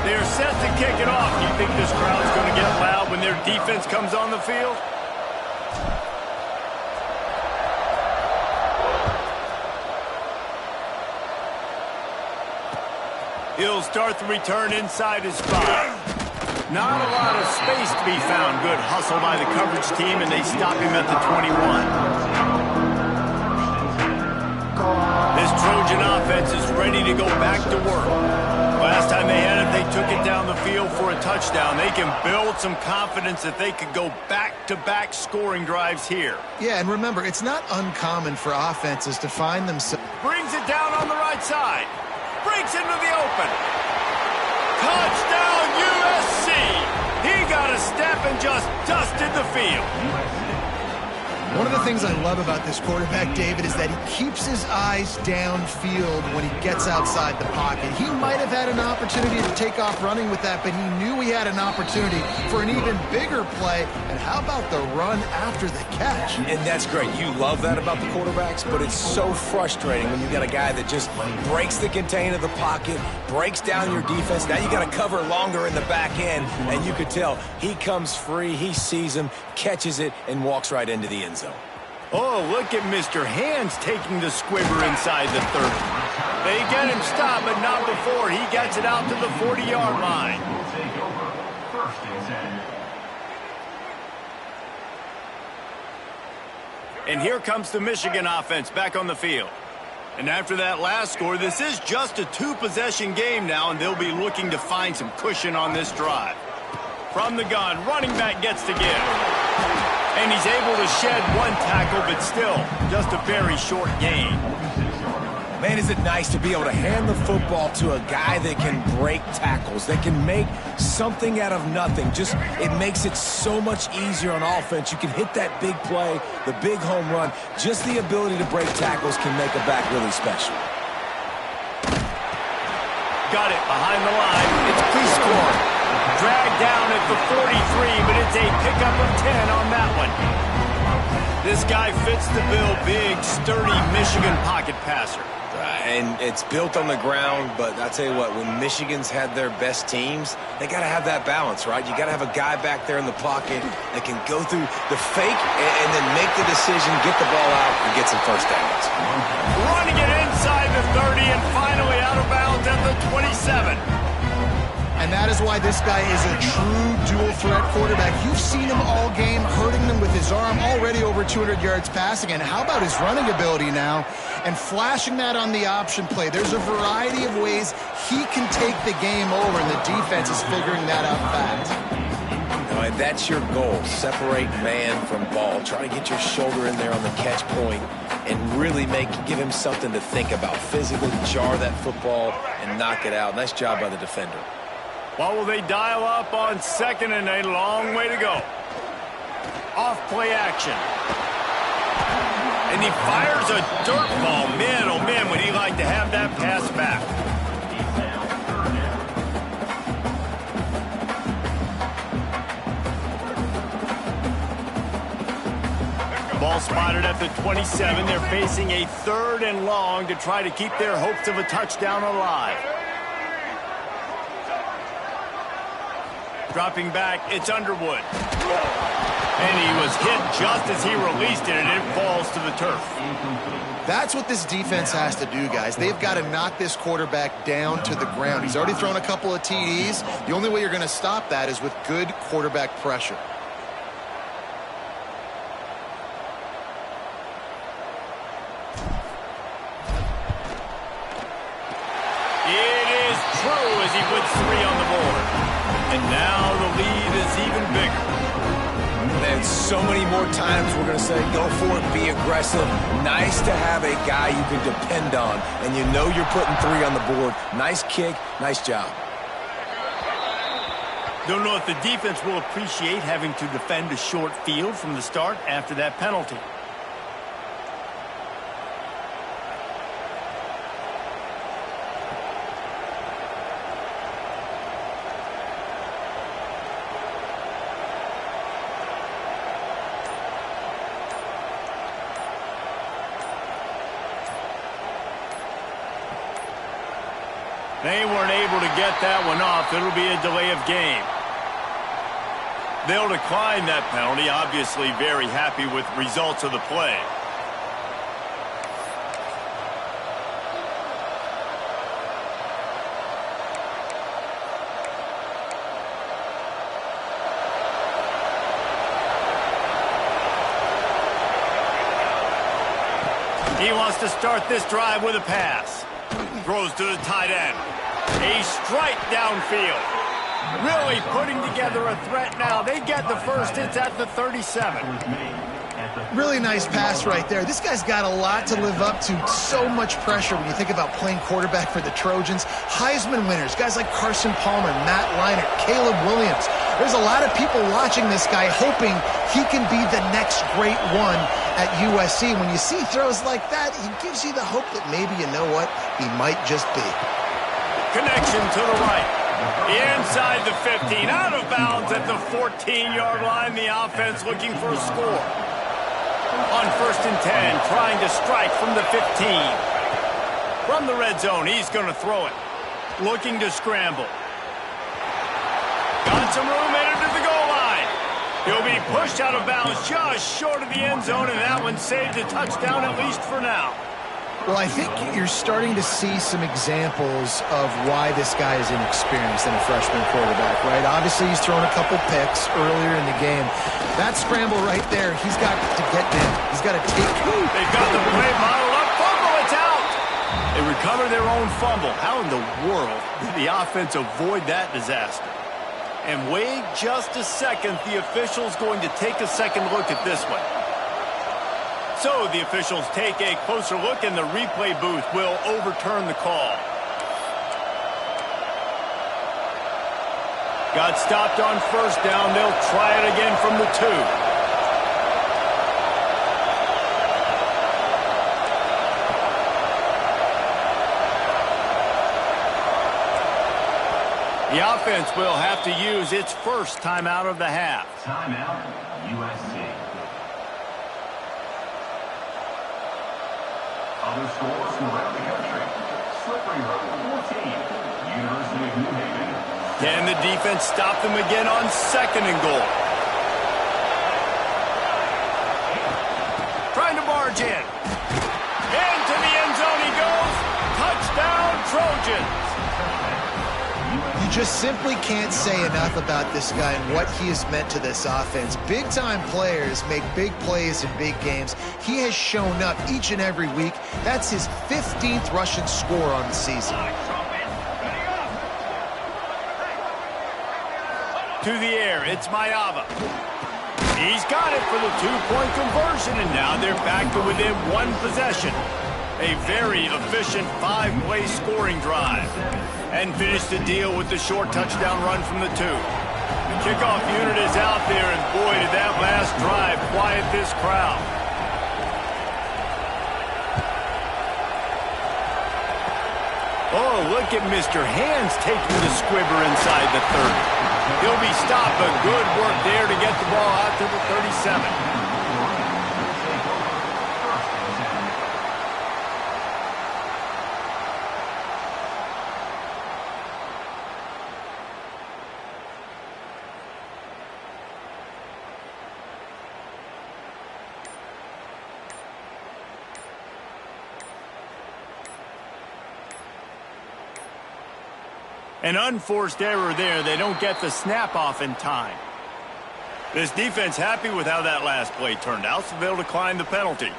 They're set to kick it off. Do you think this crowd's going to get loud when their defense comes on the field? He'll start the return inside his spot. Not a lot of space to be found. Good hustle by the coverage team, and they stop him at the 21. This Trojan offense is ready to go back to work. Last time they had it, they took it down the field for a touchdown. They can build some confidence that they could go back-to-back scoring drives here. Yeah, and remember, it's not uncommon for offenses to find themselves. Brings it down on the right side. Breaks into the open. Touchdown, USC! He got a step and just dusted the field. One of the things I love about this quarterback, David, is that he keeps his eyes downfield when he gets outside the pocket. He might have had an opportunity to take off running with that, but he knew he had an opportunity for an even bigger play. And how about the run after the catch? And that's great. You love that about the quarterbacks, but it's so frustrating when you got a guy that just breaks the contain of the pocket, breaks down your defense. Now you got to cover longer in the back end, and you could tell he comes free, he sees him, catches it, and walks right into the end zone. Oh, look at Mr. Hands taking the squibber inside the 30. They get him stopped, but not before he gets it out to the 40-yard line. And here comes the Michigan offense back on the field. And after that last score, this is just a two-possession game now, and they'll be looking to find some cushion on this drive. From the gun, running back gets to give. And he's able to shed one tackle, but still, just a very short gain. Man, is it nice to be able to hand the football to a guy that can break tackles, that can make something out of nothing. Just, it makes it so much easier on offense. You can hit that big play, the big home run. Just the ability to break tackles can make a back really special. Got it behind the line. It's Prescore. Dragged down at the 43, but it's a pickup of 10 on that one. This guy fits the bill. Big, sturdy Michigan pocket passer. And it's built on the ground, but I'll tell you what, when Michigan's had their best teams, they got to have that balance, right? You got to have a guy back there in the pocket that can go through the fake and then make the decision, get the ball out, and get some first downs. Running it inside the 30 and finally out of bounds at the 27. And that is why this guy is a true dual-threat quarterback. You've seen him all game, hurting them with his arm, already over 200 yards passing. And how about his running ability now? And flashing that on the option play. There's a variety of ways he can take the game over, and the defense is figuring that out fast. All right, that's your goal. Separate man from ball. Try to get your shoulder in there on the catch point and really give him something to think about. Physically jar that football and knock it out. Nice job by the defender. What will they dial up on second and a long way to go? Off play action. And he fires a dirt ball. Man, oh man, would he like to have that pass back. Ball spotted at the 27. They're facing a 3rd and long to try to keep their hopes of a touchdown alive. Dropping back, it's Underwood. And he was hit just as he released it, and it falls to the turf. That's what this defense has to do, guys. They've got to knock this quarterback down to the ground. He's already thrown a couple of TDs. The only way you're going to stop that is with good quarterback pressure. It is true as he puts 3 on the board. And now the lead is even bigger. And so many more times we're going to say, go for it, be aggressive. Nice to have a guy you can depend on, and you know you're putting 3 on the board. Nice kick, nice job. Don't know if the defense will appreciate having to defend a short field from the start after that penalty. They weren't able to get that one off. It'll be a delay of game. They'll decline that penalty, obviously very happy with results of the play. He wants to start this drive with a pass. Throws to the tight end. A strike downfield. Really putting together a threat now. They get the first. It's at the 37. Really nice pass right there. This guy's got a lot to live up to. So much pressure when you think about playing quarterback for the Trojans. Heisman winners, guys like Carson Palmer, Matt Leinart, Caleb Williams. There's a lot of people watching this guy hoping he can be the next great one at USC. When you see throws like that, he gives you the hope that maybe, you know what, he might just be. Connection to the right. Inside the 15. Out of bounds at the 14-yard line. The offense looking for a score. On 1st and 10, trying to strike from the 15. From the red zone, he's going to throw it. Looking to scramble. Got some room headed to the goal line. He'll be pushed out of bounds just short of the end zone, and that one saved a touchdown at least for now. Well, I think you're starting to see some examples of why this guy is inexperienced in a freshman quarterback, right? Obviously, he's thrown a couple picks earlier in the game. That scramble right there, he's got to get down. He's got to take. They've got the play modeled up. Fumble, it's out. They recover their own fumble. How in the world did the offense avoid that disaster? And wait just a second. The official's going to take a second look at this one. So the officials take a closer look, and the replay booth will overturn the call. Got stopped on 1st down. They'll try it again from the 2. The offense will have to use its first timeout of the half. Timeout, USC. Other scores from around the country. Slippery Road 14, University of New Haven. Can the defense stop them again on 2nd and goal? Trying to barge in. Into the end zone he goes. Touchdown, Trojans. You just simply can't say enough about this guy and what he has meant to this offense. Big-time players make big plays in big games. He has shown up each and every week. That's his 15th rushing score on the season. To the air, it's Mayava. He's got it for the 2-point conversion, and now they're back to within 1 possession. A very efficient 5-play scoring drive. And finished the deal with the short touchdown run from the 2. The kickoff unit is out there, and boy, did that last drive quiet this crowd. Oh, look at Mr. Hands taking the squibber inside the 30. He'll be stopped, but good work there to get the ball out to the 37. An unforced error there. They don't get the snap off in time. This defense happy with how that last play turned out, so they'll decline the penalty.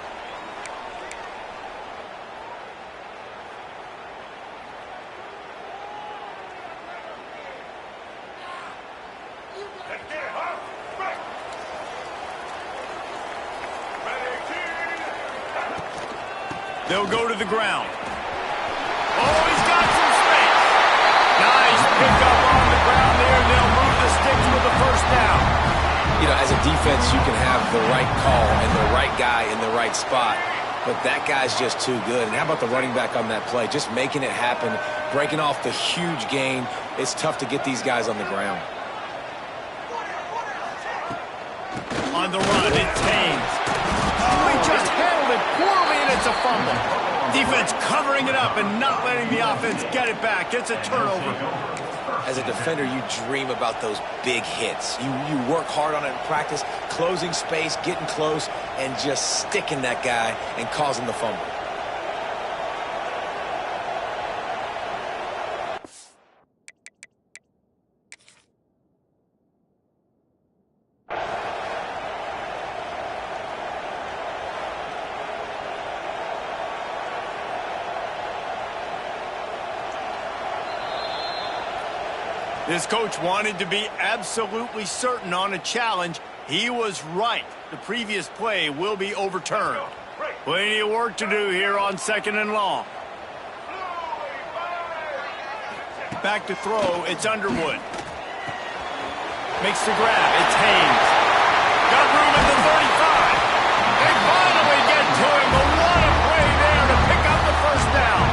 They'll go to the ground. Oh, he's got some space. Nice pickup on the ground there, and they'll move the sticks with the 1st down. You know, as a defense, you can have the right call and the right guy in the right spot, but that guy's just too good. And how about the running back on that play? Just making it happen, breaking off the huge gain. It's tough to get these guys on the ground. On the run, it's Haynes. Oh, he just handled it poorly, and it's a fumble. Defense covering it up and not letting the offense get it back. It's a turnover. As a defender, you dream about those big hits. You work hard on it in practice, closing space, getting close, and just sticking that guy and causing the fumble. This coach wanted to be absolutely certain on a challenge. He was right. The previous play will be overturned. Plenty of work to do here on 2nd and long. Back to throw, it's Underwood. Makes the grab, it's Haynes. Got room at the 35. They finally get to him, but what a play there to pick up the first down.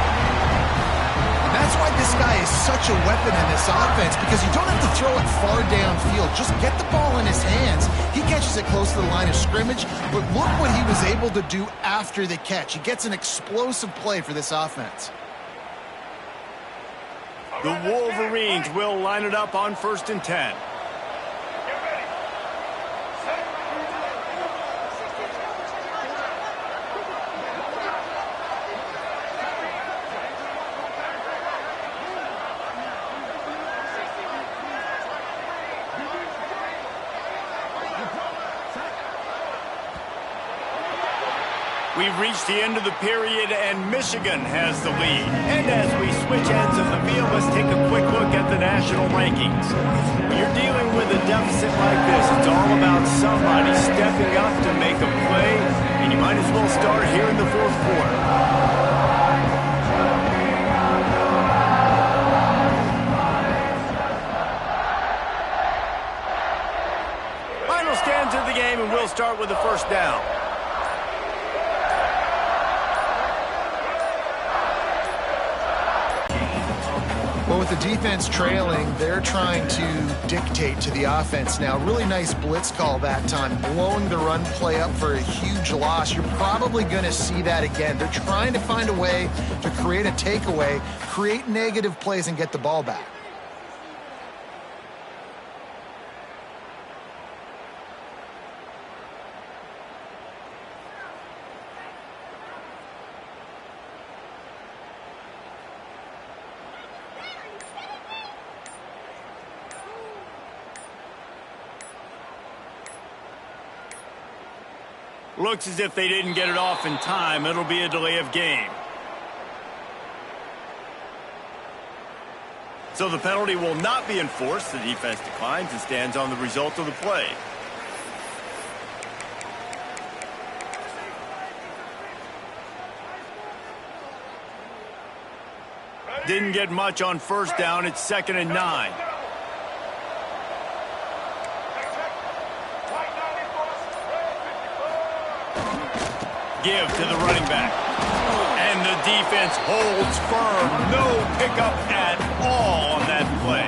That's why this guy is such a weapon in this offense, because you don't have to throw it far downfield. Just get the ball in his hands. He catches it close to the line of scrimmage, but look what he was able to do after the catch. He gets an explosive play for this offense. The Wolverines will line it up on 1st and 10. We've reached the end of the period, and Michigan has the lead. And as we switch ends of the field, let's take a quick look at the national rankings. When you're dealing with a deficit like this, it's all about somebody stepping up to make a play, and you might as well start here in the 4th quarter. Final stands of the game, and we'll start with the first down. Well, with the defense trailing, they're trying to dictate to the offense now. Really nice blitz call that time, blowing the run play up for a huge loss. You're probably going to see that again. They're trying to find a way to create a takeaway, create negative plays, and get the ball back. Looks as if they didn't get it off in time. It'll be a delay of game. So the penalty will not be enforced. The defense declines and stands on the result of the play. Didn't get much on 1st down. It's 2nd and 9. Give to the running back. And the defense holds firm. No pickup at all on that play.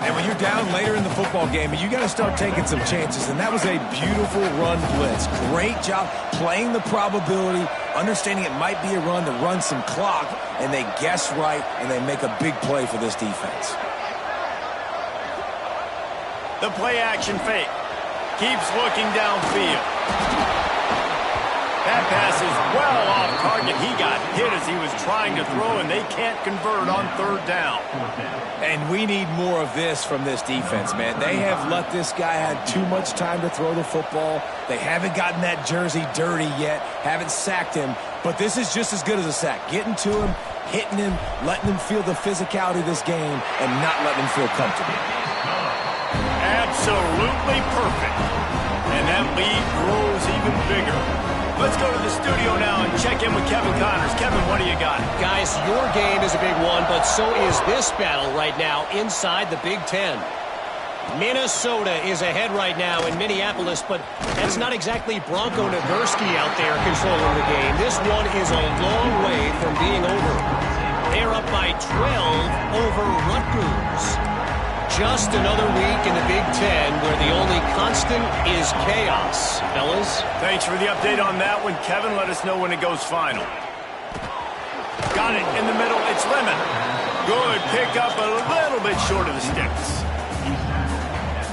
And when you're down later in the football game, you got to start taking some chances. And that was a beautiful run blitz. Great job playing the probability, understanding it might be a run to run some clock, and they guess right, and they make a big play for this defense. The play action fake. Keeps looking downfield. That pass is well off target. He got hit as he was trying to throw, and they can't convert on 3rd down. And we need more of this from this defense, man. They have let this guy have too much time to throw the football. They haven't gotten that jersey dirty yet, haven't sacked him. But this is just as good as a sack. Getting to him, hitting him, letting him feel the physicality of this game, and not letting him feel comfortable. Absolutely perfect. And that lead grows even bigger. Let's go to the studio now and check in with Kevin Connors. Kevin, what do you got? Guys, your game is a big one, but so is this battle right now inside the Big Ten. Minnesota is ahead right now in Minneapolis, but that's not exactly Bronco Nagurski out there controlling the game. This one is a long way from being over. They're up by 12 over Rutgers. Just another week in the Big Ten where the only constant is chaos. Fellas? Thanks for the update on that one, Kevin. Let us know when it goes final. Got it in the middle. It's Lemon. Good pick up, a little bit short of the sticks.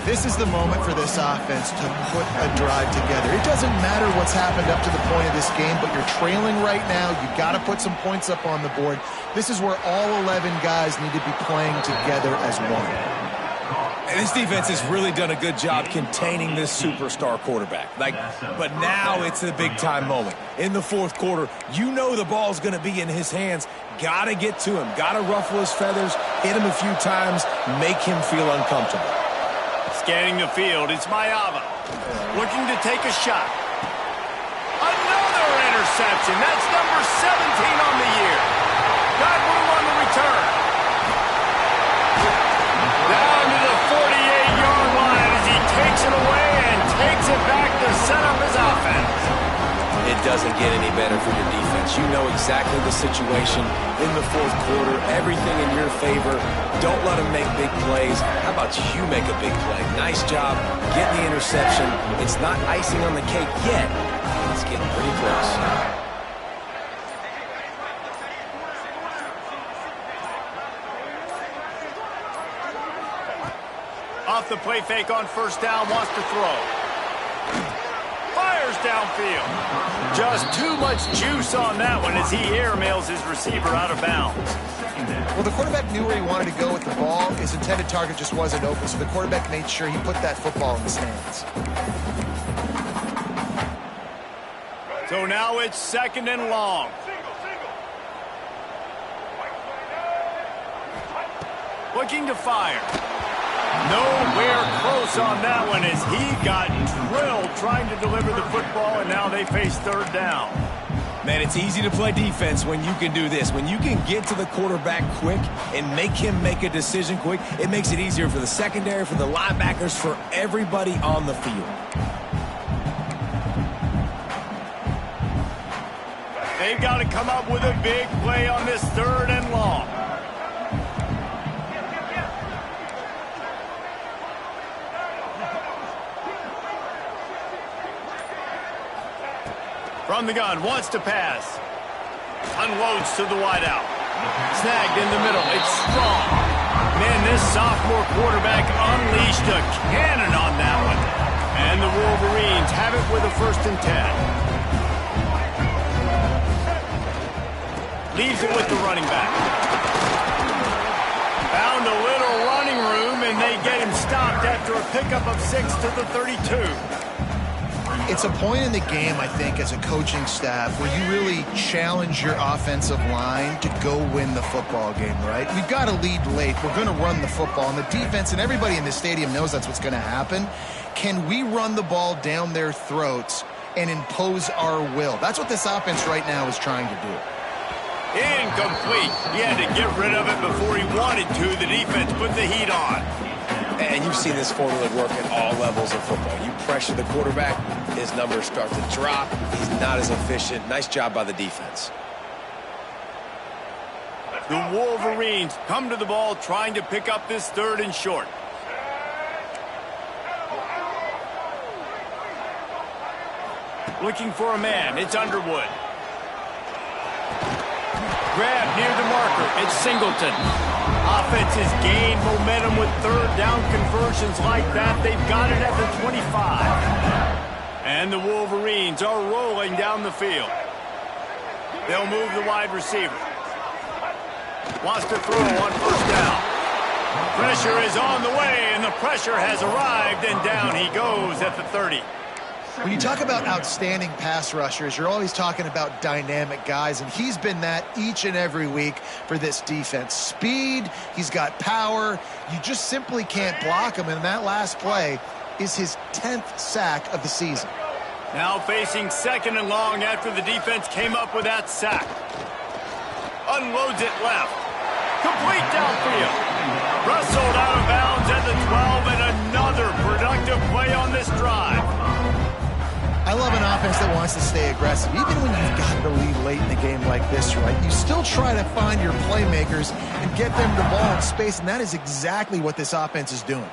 This is the moment for this offense to put a drive together. It doesn't matter what's happened up to the point of this game, but you're trailing right now. You've got to put some points up on the board. This is where all 11 guys need to be playing together as one. This defense has really done a good job containing this superstar quarterback. But now it's a big-time moment. In the fourth quarter, you know the ball's going to be in his hands. Got to get to him. Got to ruffle his feathers, hit him a few times, make him feel uncomfortable. Scanning the field, it's Mayava. Looking to take a shot. Another interception. That's number 17 on the year. Got room on the return. Down to the 48-yard line as he takes it away and takes it back to set up his offense. It doesn't get any better for your defense. You know exactly the situation in the fourth quarter. Everything in your favor. Don't let them make big plays. How about you make a big play? Nice job getting the interception. It's not icing on the cake yet. It's getting pretty close. Off the play fake on first down, wants to throw. Fires downfield. Just too much juice on that one as he airmails his receiver out of bounds. Well, the quarterback knew where he wanted to go with the ball. His intended target just wasn't open, so the quarterback made sure he put that football in his hands. So now it's 2nd and long. Looking to fire. Nowhere close on that one as he got drilled trying to deliver the football, and now they face 3rd down. Man, it's easy to play defense when you can do this. When you can get to the quarterback quick and make him make a decision quick, it makes it easier for the secondary, for the linebackers, for everybody on the field. They've got to come up with a big play on this 3rd and long. From the gun, wants to pass. Unloads to the wideout. Snagged in the middle. It's strong. Man, this sophomore quarterback unleashed a cannon on that one. And the Wolverines have it with a 1st and 10. Leaves it with the running back. Found a little running room, and they get him stopped after a pickup of 6 to the 32. It's a point in the game, I think, as a coaching staff where you really challenge your offensive line to go win the football game, right? We've got to lead late. We're going to run the football. And the defense and everybody in the stadium knows that's what's going to happen. Can we run the ball down their throats and impose our will? That's what this offense right now is trying to do. Incomplete. He had to get rid of it before he wanted to. The defense put the heat on. And you've seen this formula work at all levels of football. You pressure the quarterback, his numbers start to drop. He's not as efficient. Nice job by the defense. The Wolverines come to the ball trying to pick up this 3rd and short. Looking for a man. It's Underwood. Grab near the marker. It's Singleton. Offense has gained momentum with 3rd down conversions like that. They've got it at the 25. And the Wolverines are rolling down the field. They'll move the wide receiver. Wants to throw on 1st down. Pressure is on the way, and the pressure has arrived, and down he goes at the 30. When you talk about outstanding pass rushers, you're always talking about dynamic guys, and he's been that each and every week for this defense. Speed, he's got power. You just simply can't block him, and that last play is his 10th sack of the season. Now facing 2nd and long after the defense came up with that sack. Unloads it left. Complete downfield. Wrestled out of bounds at the 12, and another productive play on this drive. I love an offense that wants to stay aggressive. Even when you've got the lead late in the game like this, right, you still try to find your playmakers and get them the ball in space, and that is exactly what this offense is doing.